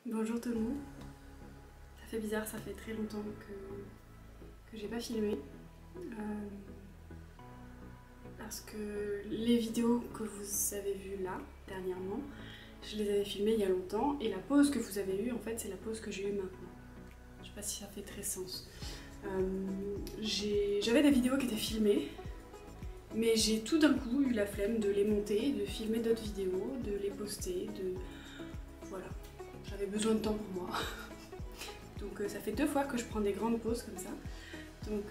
Bonjour tout le monde. Ça fait bizarre, ça fait très longtemps que j'ai pas filmé. Parce que les vidéos que vous avez vues là, dernièrement, je les avais filmées il y a longtemps. Et la pause que vous avez eue, en fait, c'est la pause que j'ai eue maintenant. Je sais pas si ça fait très sens. J'avais des vidéos qui étaient filmées. Mais j'ai tout d'un coup eu la flemme de les monter, de filmer d'autres vidéos, de les poster, Voilà. J'avais besoin de temps pour moi. Donc ça fait 2 fois que je prends des grandes pauses comme ça. Donc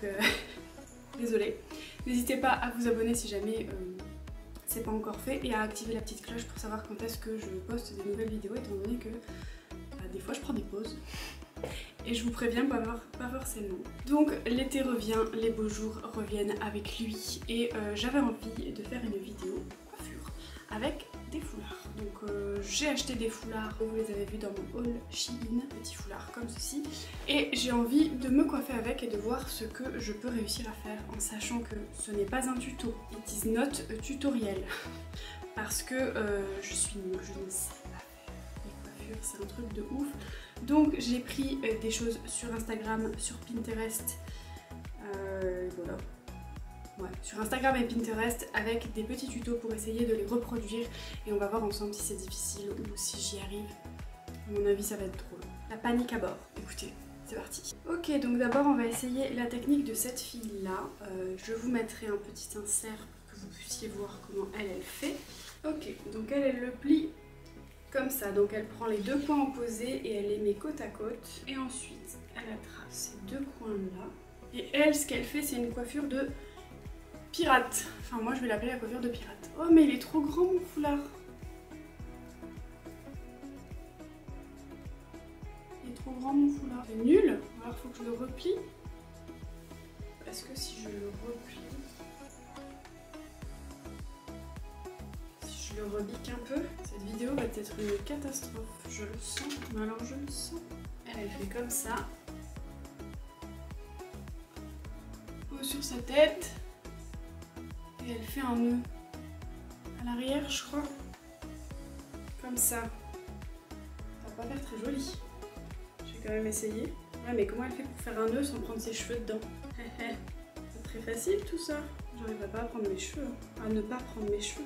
désolée. N'hésitez pas à vous abonner si jamais c'est pas encore fait et à activer la petite cloche pour savoir quand est-ce que je poste des nouvelles vidéos, étant donné que des fois je prends des pauses. Et je vous préviens, pas forcément. Donc l'été revient, les beaux jours reviennent avec lui. Et j'avais envie de faire une vidéo coiffure avec des foulards. Donc j'ai acheté des foulards, vous les avez vus dans mon haul Shein, petits foulards comme ceci. Et j'ai envie de me coiffer avec et de voir ce que je peux réussir à faire en sachant que ce n'est pas un tuto. It is not a tutorial. Parce que je suis nulle, je ne sais pas faire les coiffures, c'est un truc de ouf. Donc j'ai pris des choses sur Instagram, sur Pinterest, voilà. Ouais, sur Instagram et Pinterest avec des petits tutos pour essayer de les reproduire et on va voir ensemble si c'est difficile ou si j'y arrive. À mon avis ça va être drôle. La panique à bord. Écoutez, c'est parti. Ok, donc d'abord on va essayer la technique de cette fille là. Je vous mettrai un petit insert pour que vous puissiez voir comment elle fait. Ok, donc elle le plie comme ça, donc elle prend les 2 coins opposés et elle les met côte à côte. Et ensuite, elle attrape ces 2 coins là. Et elle, ce qu'elle fait, c'est une coiffure de pirate. Enfin, moi je vais l'appeler la coiffure de pirate. Oh, mais il est trop grand mon foulard. Il est trop grand mon foulard. C'est nul. Alors faut que je le replie. Est-ce que si je le replie... Je le rebique un peu. Cette vidéo va être une catastrophe. Je le sens. Mais alors je le sens. Elle fait comme ça. Pose sur sa tête. Et elle fait un nœud. À l'arrière, je crois. Comme ça. Ça va pas faire très joli. Je vais quand même essayer. Ouais, mais comment elle fait pour faire un nœud sans prendre ses cheveux dedans? C'est très facile tout ça. J'arriverai pas à prendre mes cheveux. À ne pas prendre mes cheveux.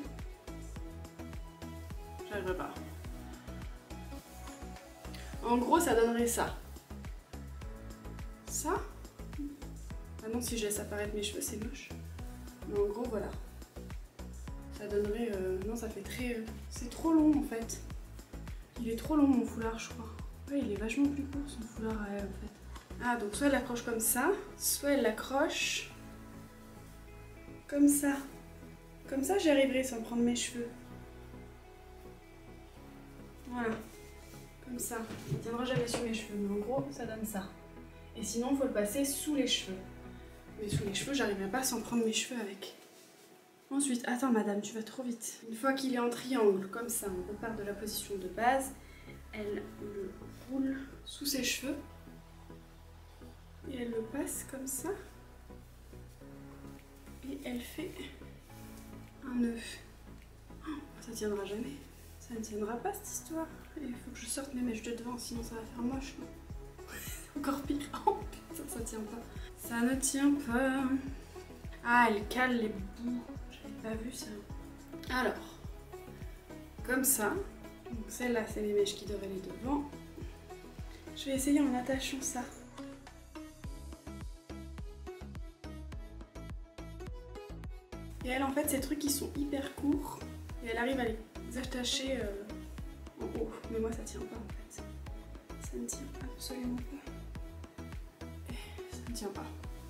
J'arriverai pas. En gros, ça donnerait ça. Ça. Ah non, si je laisse apparaître mes cheveux, c'est moche. Mais en gros, voilà. Ça donnerait... Non, ça fait très... C'est trop long, en fait. Il est trop long, mon foulard, je crois. Ouais, il est vachement plus court, son foulard à elle, en fait. Ah, donc soit elle l'accroche comme ça, soit elle l'accroche... comme ça. Comme ça, j'y arriverai sans prendre mes cheveux. Voilà. Comme ça. Ça tiendra jamais sur mes cheveux, mais en gros, ça donne ça. Et sinon, il faut le passer sous les cheveux. Mais sous les cheveux, j'arriverai pas sans prendre mes cheveux avec. Ensuite, attends madame, tu vas trop vite. Une fois qu'il est en triangle, comme ça, on repart de la position de base. Elle le roule sous ses cheveux. Et elle le passe comme ça. Et elle fait un nœud. Oh, ça tiendra jamais. Ça ne tiendra pas cette histoire. Il faut que je sorte mes mèches de devant, sinon ça va faire moche. Encore pire. Oh putain, ça tient pas. Ça ne tient pas. Ah, elle cale les bouts. J'avais pas vu ça. Alors, comme ça. Donc celle-là, c'est les mèches qui devraient aller devant. Je vais essayer en attachant ça. Et elle, en fait, ces trucs, ils sont hyper courts. Et elle arrive à les attacher en haut. Mais moi, ça tient pas, en fait. Ça ne tient absolument pas. Ça ne tient pas.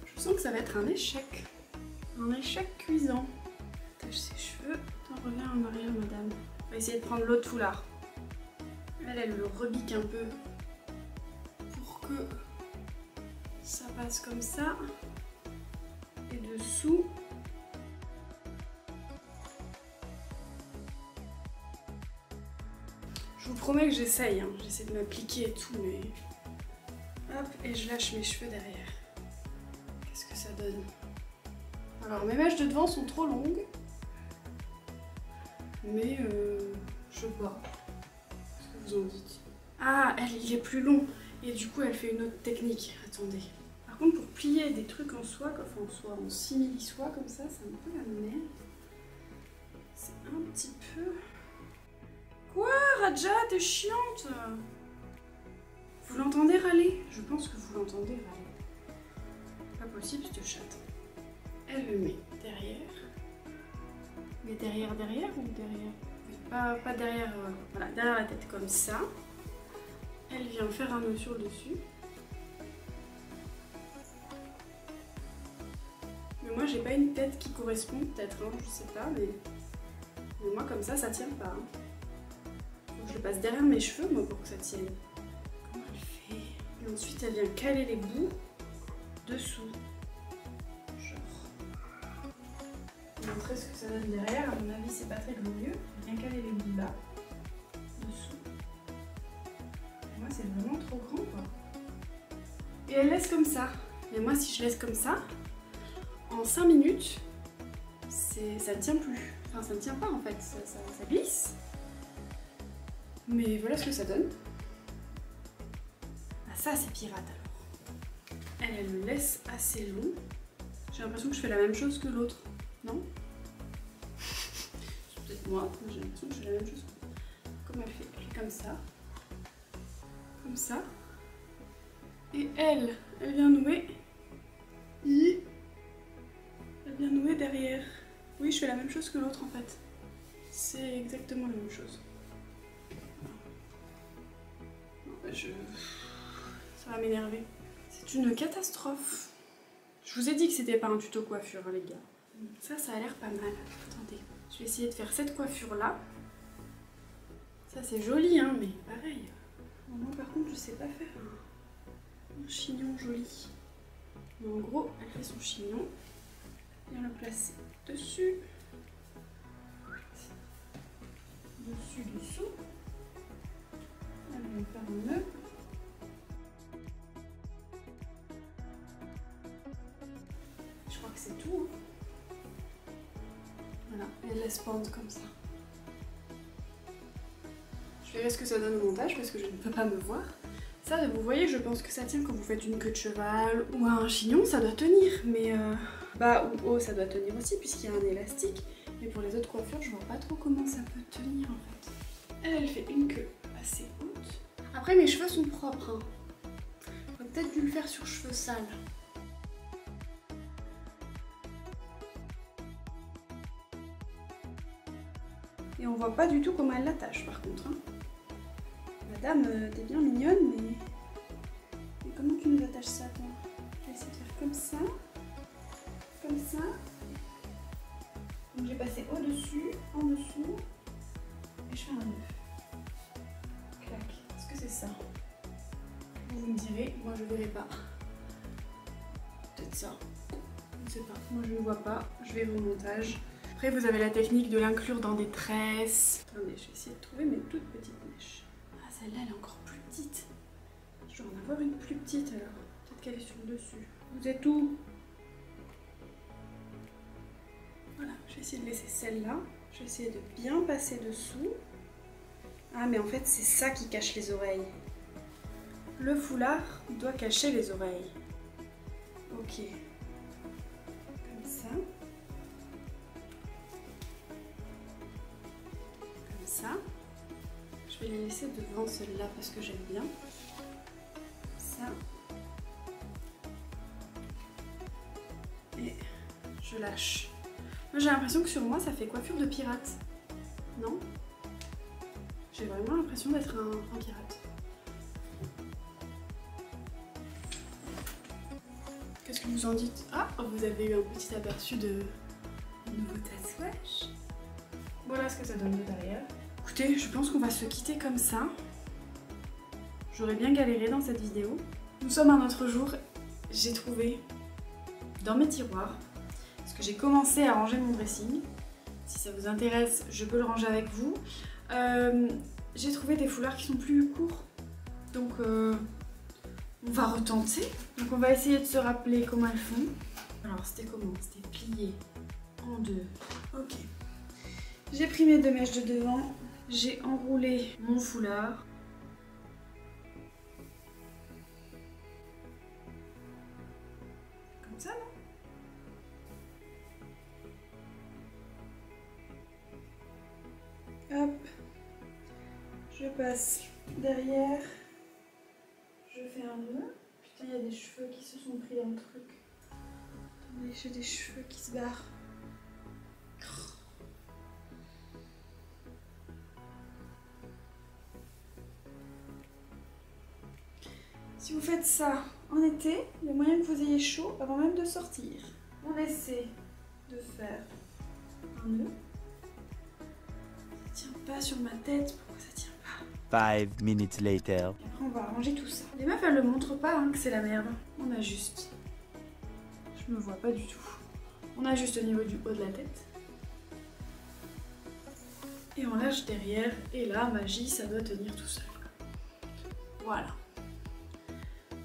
Je sens que ça va être un échec. Un échec cuisant. Attache ses cheveux. Attends, reviens en arrière, madame. On va essayer de prendre l'autre foulard. Elle le rebique un peu pour que ça passe comme ça. Et dessous. Je vous promets que j'essaye. Hein. J'essaie de m'appliquer et tout, mais... Hop, et je lâche mes cheveux derrière. Qu'est-ce que ça donne? Alors, mes mèches de devant sont trop longues. Mais je sais pas. Qu'est-ce que vous en dites? Ah, elle, il est plus long. Et du coup, elle fait une autre technique. Attendez. Par contre, pour plier des trucs en soie, enfin en simili-soie comme ça, c'est un peu la merde. C'est un petit peu... Quoi, Raja, t'es chiante? Vous l'entendez râler? Je pense que vous l'entendez râler. Pas possible, cette chatte. Elle le met derrière. Mais derrière ou derrière? Pas derrière, voilà, derrière la tête comme ça. Elle vient faire un nœud sur le dessus. Mais moi j'ai pas une tête qui correspond peut-être, hein, je sais pas, mais moi comme ça tient pas. Hein. Donc je le passe derrière mes cheveux moi pour que ça tienne. Comment elle fait? Et ensuite elle vient caler les bouts dessous. Genre. Pour montrer ce que ça donne derrière, à mon avis c'est pas très glorieux. Elle vient caler les bouts là, dessous. Et moi c'est vraiment trop grand quoi. Et elle laisse comme ça. Mais moi si je laisse comme ça, en 5 minutes, ça ne tient plus. Enfin, ça ne tient pas en fait, ça glisse. Mais voilà ce que ça donne. Ah, ça c'est pirate alors. Elle me laisse assez long. J'ai l'impression que je fais la même chose que l'autre. Non? C'est peut-être moi, mais j'ai l'impression que je fais la même chose. Comme elle fait comme ça. Comme ça. Et elle vient nouer. Bien noué derrière. Oui, je fais la même chose que l'autre en fait. C'est exactement la même chose. Ça va m'énerver. C'est une catastrophe. Je vous ai dit que c'était pas un tuto coiffure, hein, les gars. Ça a l'air pas mal. Attendez, je vais essayer de faire cette coiffure là. Ça c'est joli, hein, mais pareil. Moi par contre, je sais pas faire un chignon joli. Mais en gros, elle fait son chignon. Bien le placer dessus, dessous. Elle va faire un nœud. Je crois que c'est tout. Hein. Voilà, elle laisse pendre comme ça. Je verrai ce que ça donne au montage parce que je ne peux pas me voir. Ça, vous voyez, je pense que ça tient quand vous faites une queue de cheval ou un chignon, ça doit tenir, mais bas ou haut, ça doit tenir aussi puisqu'il y a un élastique. Mais pour les autres coiffures, je vois pas trop comment ça peut tenir en fait. Elle fait une queue assez haute. Après, mes cheveux sont propres. Hein. J'aurais peut-être dû le faire sur cheveux sales. Et on voit pas du tout comment elle l'attache par contre. Hein. Madame, t'es bien mignonne, mais comment tu nous attaches ça, toi? Je vais essayer de faire comme ça. Comme ça. Donc j'ai passé au-dessus, en dessous, et je fais un nœud. Clac. Est-ce que c'est ça? Vous me direz, moi je verrai pas. Peut-être ça. Je ne sais pas. Moi je ne vois pas. Je vais au montage. Après vous avez la technique de l'inclure dans des tresses. Attendez, je vais essayer de trouver mes toutes petites mèches. Ah, celle-là elle est encore plus petite. Je dois en avoir une plus petite alors. Peut-être qu'elle est sur le dessus. Vous êtes où? Voilà, je vais essayer de laisser celle-là. Je vais essayer de bien passer dessous. Ah mais en fait c'est ça qui cache les oreilles. Le foulard doit cacher les oreilles. Ok. Comme ça. Comme ça. Je vais les laisser devant celle-là parce que j'aime bien. Ça. Et je lâche. Moi j'ai l'impression que sur moi ça fait coiffure de pirate. Non? J'ai vraiment l'impression d'être un pirate. Qu'est-ce que vous en dites? Ah, vous avez eu un petit aperçu de nouveau tatouage. Voilà ce que ça donne de derrière. Écoutez, je pense qu'on va se quitter comme ça. J'aurais bien galéré dans cette vidéo. Nous sommes un autre jour. J'ai trouvé dans mes tiroirs, parce que j'ai commencé à ranger mon dressing. Si ça vous intéresse, je peux le ranger avec vous. J'ai trouvé des foulards qui sont plus courts. Donc on va retenter. Donc on va essayer de se rappeler comment elles font. Alors c'était comment? C'était plié en deux. Ok. J'ai pris mes deux mèches de devant. J'ai enroulé mon foulard. passe derrière. Je fais un nœud. Putain, il y a des cheveux qui se sont pris dans le truc. Attendez, j'ai des cheveux qui se barrent. Si vous faites ça en été, il y a moyen que vous ayez chaud avant même de sortir. On essaie de faire un nœud. Ça tient pas sur ma tête. Pourquoi ça tient pas? 5 minutes later. Et après on va arranger tout ça. Les meufs elles le montrent pas hein, que c'est la merde. On ajuste. Je me vois pas du tout. On ajuste au niveau du haut de la tête. Et on lâche derrière. Et là, magie, ça doit tenir tout seul. Voilà.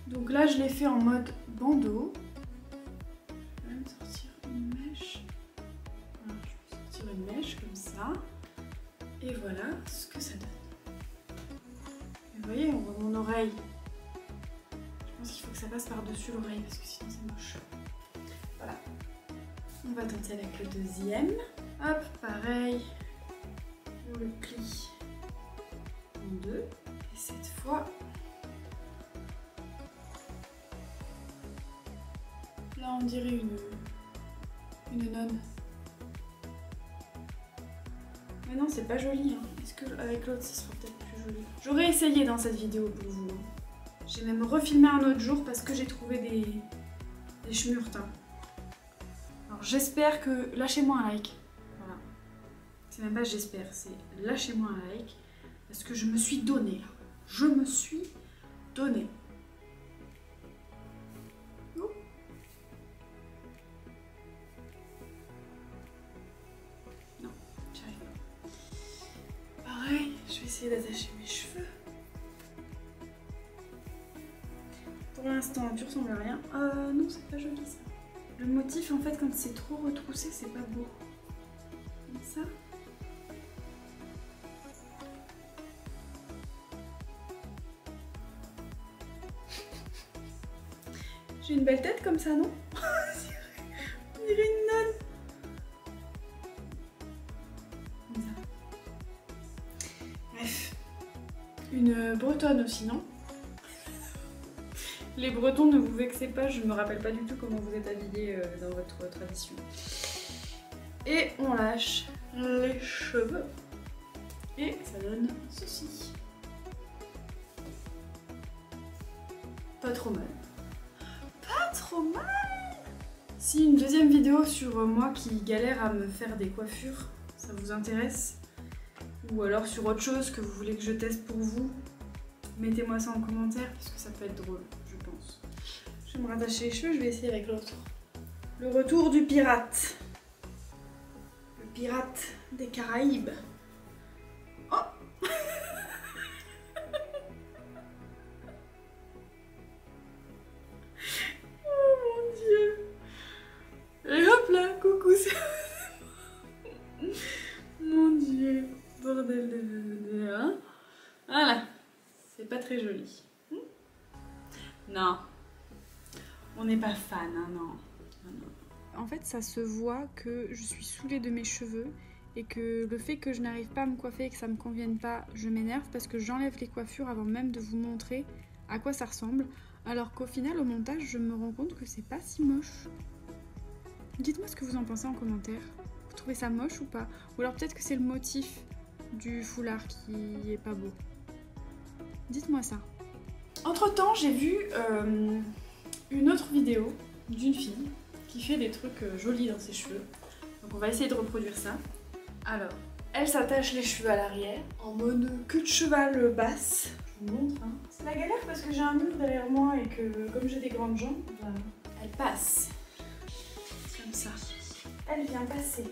Donc là, je l'ai fait en mode bandeau. Je vais même sortir une mèche. Voilà, je vais sortir une mèche comme ça. Et voilà ce que ça donne. Et vous voyez, on voit mon oreille. Je pense qu'il faut que ça passe par-dessus l'oreille parce que sinon c'est moche. Voilà. On va tenter avec le deuxième. Hop, pareil. On le plie en deux. Et cette fois... Là, on dirait une nonne. Mais non, c'est pas joli. Hein. Est-ce qu'avec l'autre, ça sera peut-être plus joli? J'aurais essayé dans cette vidéo pour vous. Hein. J'ai même refilmé un autre jour parce que j'ai trouvé des schmurtins. Alors, j'espère que... Lâchez-moi un like. Voilà. C'est même pas j'espère, c'est lâchez-moi un like. Parce que je me suis donnée, là. Je me suis donnée. Je vais essayer d'attacher mes cheveux. Pour l'instant, tu ressembles à rien. Non, c'est pas joli ça. Le motif, en fait, quand c'est trop retroussé, c'est pas beau. Comme ça. J'ai une belle tête comme ça, non? On dirait une nonne. Une bretonne aussi, non? Les bretons, ne vous vexez pas, je me rappelle pas du tout comment vous êtes habillés dans votre tradition. Et on lâche les cheveux. Et ça donne ceci. Pas trop mal. Pas trop mal! Si une deuxième vidéo sur moi qui galère à me faire des coiffures, ça vous intéresse? Ou alors sur autre chose que vous voulez que je teste pour vous, mettez-moi ça en commentaire parce que ça peut être drôle, je pense. Je vais me rattacher les cheveux, je vais essayer avec l'autre. Le retour du pirate. Le pirate des Caraïbes. Oh! Oh mon Dieu! Et hop là, coucou! Mon Dieu! Bordel de... Hein? Voilà, c'est pas très joli. Non, on n'est pas fan, hein, non. En fait, ça se voit que je suis saoulée de mes cheveux et que le fait que je n'arrive pas à me coiffer et que ça me convienne pas, je m'énerve parce que j'enlève les coiffures avant même de vous montrer à quoi ça ressemble. Alors qu'au final, au montage, je me rends compte que c'est pas si moche. Dites-moi ce que vous en pensez en commentaire. Vous trouvez ça moche ou pas? Ou alors peut-être que c'est le motif du foulard qui est pas beau. Dites-moi ça. Entre temps, j'ai vu une autre vidéo d'une fille qui fait des trucs jolis dans ses cheveux. Donc on va essayer de reproduire ça. Alors, elle s'attache les cheveux à l'arrière en mode queue de cheval basse. Je vous montre. Hein. C'est la galère parce que j'ai un mur derrière moi et que comme j'ai des grandes jambes, ben, elle passe. Comme ça. Elle vient passer.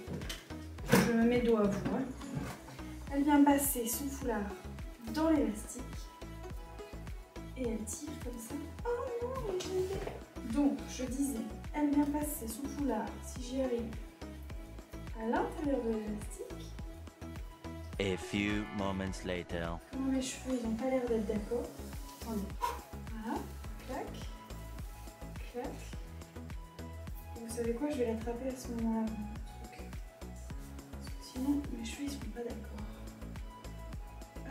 Je me mets dos à vous. Hein. Elle vient passer son foulard dans l'élastique et elle tire comme ça. Oh non! Donc, je disais, elle vient passer son foulard, si j'y arrive, à l'intérieur de l'élastique. A few moments later. Comment mes cheveux, ils n'ont pas l'air d'être d'accord. Attendez. Voilà. Clac. Clac. Et vous savez quoi? Je vais l'attraper à ce moment-là. Sinon, mes cheveux, ils sont pas d'accord.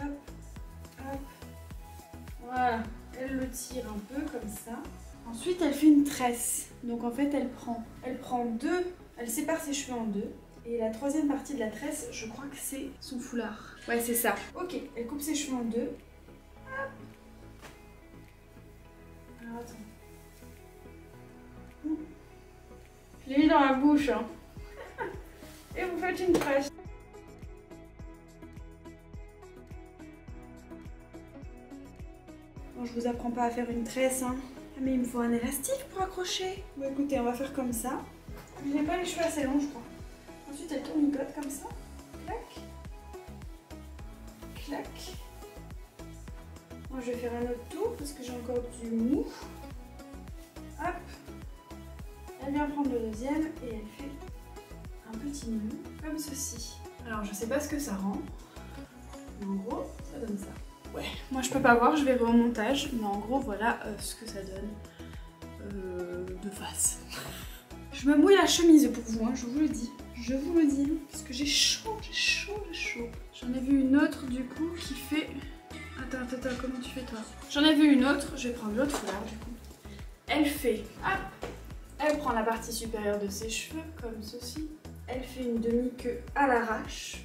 Hop. Voilà, elle le tire un peu comme ça. Ensuite, elle fait une tresse. Donc en fait, elle prend deux, elle sépare ses cheveux en deux. Et la troisième partie de la tresse, je crois que c'est son foulard. Ouais, c'est ça. Ok, elle coupe ses cheveux en deux. Hop. Alors attends. Je l'ai mis dans la bouche. Hein. Et vous faites une tresse. Bon, je vous apprends pas à faire une tresse. Hein. Mais il me faut un élastique pour accrocher. Bon écoutez, on va faire comme ça. Je n'ai pas les cheveux assez longs, je crois. Ensuite, elle tournicote comme ça. Clac. Clac. Moi, je vais faire un autre tour parce que j'ai encore du mou. Hop. Elle vient prendre le deuxième et elle fait un petit nœud comme ceci. Alors, je sais pas ce que ça rend. Mais en gros, ça donne ça. Ouais, moi je peux pas voir, je verrai au montage. Mais en gros, voilà ce que ça donne de face. Je me mouille la chemise pour vous, hein, je vous le dis. Je vous le dis, parce que j'ai chaud, j'ai chaud, j'ai chaud. J'en ai vu une autre du coup qui fait... Attends, comment tu fais toi? J'en ai vu une autre, je vais prendre l'autre foulard du coup. Elle fait... Hop. Elle prend la partie supérieure de ses cheveux, comme ceci. Elle fait une demi-queue à l'arrache.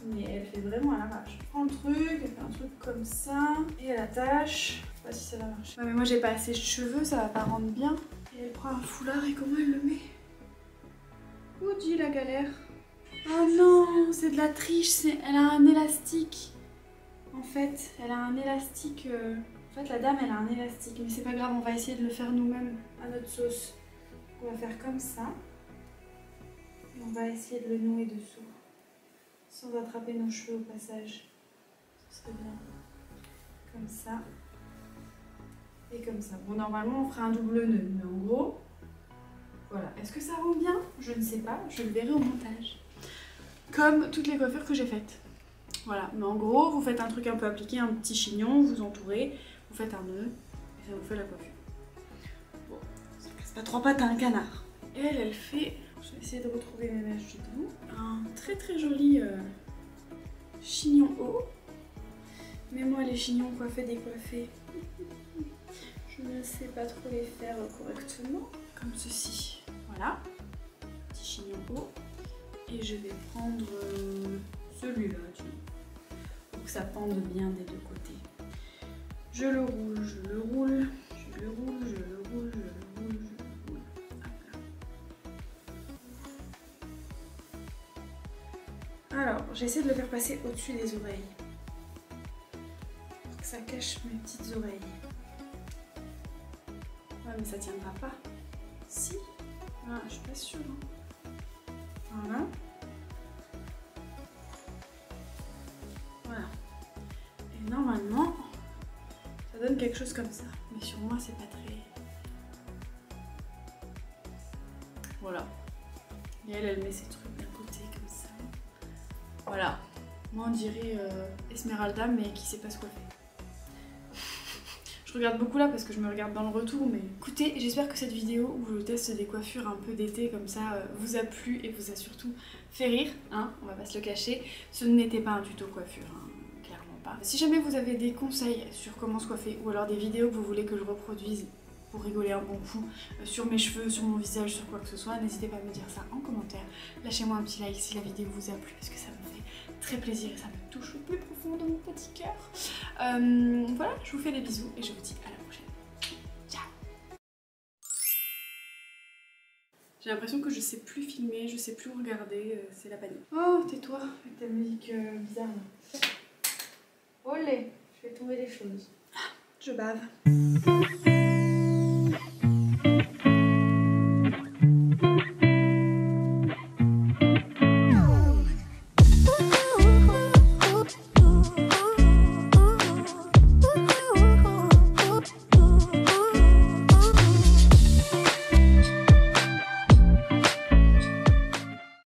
Mais elle fait vraiment à l'arrache. Elle prend le truc, elle fait un truc comme ça. Et elle attache. Je sais pas si ça va marcher. Ouais, mais moi j'ai pas assez de cheveux, ça va pas rendre bien. Et elle prend un foulard et comment elle le met? Où dit la galère? Oh non, c'est de la triche, elle a un élastique. En fait, elle a un élastique. En fait, la dame, elle a un élastique. Mais c'est pas grave, on va essayer de le faire nous-mêmes à notre sauce. On va faire comme ça. Et on va essayer de le nouer dessous. Sans attraper nos cheveux au passage. Ce serait bien. Comme ça. Et comme ça. Bon, normalement, on fera un double nœud. Mais en gros... Voilà. Est-ce que ça rend bien? Je ne sais pas, je le verrai au montage. Comme toutes les coiffures que j'ai faites. Voilà, mais en gros, vous faites un truc un peu appliqué, un petit chignon, vous entourez, vous faites un nœud, et ça vous fait la coiffure. Bon, ça casse pas trois pattes à un canard. Et elle fait, je vais essayer de retrouver mes mèches du dos, un très très joli chignon haut. Mais moi, les chignons coiffés, décoiffés, je ne sais pas trop les faire correctement. Comme ceci. Voilà, petit chignon haut. Et je vais prendre celui-là, pour que ça pende bien des deux côtés. Je le roule, je le roule, je le roule, je le roule, je le roule, je le roule. Hop là. Alors, j'essaie de le faire passer au-dessus des oreilles. Pour que ça cache mes petites oreilles. Ouais, mais ça tiendra pas. Si. Ah, je suis pas sûre. Hein. Voilà. Voilà. Et normalement, ça donne quelque chose comme ça. Mais sur moi, c'est pas très... Voilà. Et elle met ses trucs d'un côté comme ça. Voilà. Moi, on dirait Esmeralda, mais qui sait pas se coiffer. Je regarde beaucoup là parce que je me regarde dans le retour, mais écoutez, j'espère que cette vidéo où je teste des coiffures un peu d'été comme ça vous a plu et vous a surtout fait rire, hein, on va pas se le cacher. Ce n'était pas un tuto coiffure, hein, clairement pas. Si jamais vous avez des conseils sur comment se coiffer ou alors des vidéos que vous voulez que je reproduise pour rigoler un bon coup sur mes cheveux, sur mon visage, sur quoi que ce soit, n'hésitez pas à me dire ça en commentaire. Lâchez-moi un petit like si la vidéo vous a plu parce que ça me fait très plaisir et ça me touche au plus profond de mon petit cœur. Voilà, je vous fais des bisous et je vous dis à la prochaine. Ciao. J'ai l'impression que je sais plus filmer, je sais plus où regarder, c'est la panique. Oh, tais-toi avec ta musique bizarre là. Olé, je vais tomber les choses. Je bave.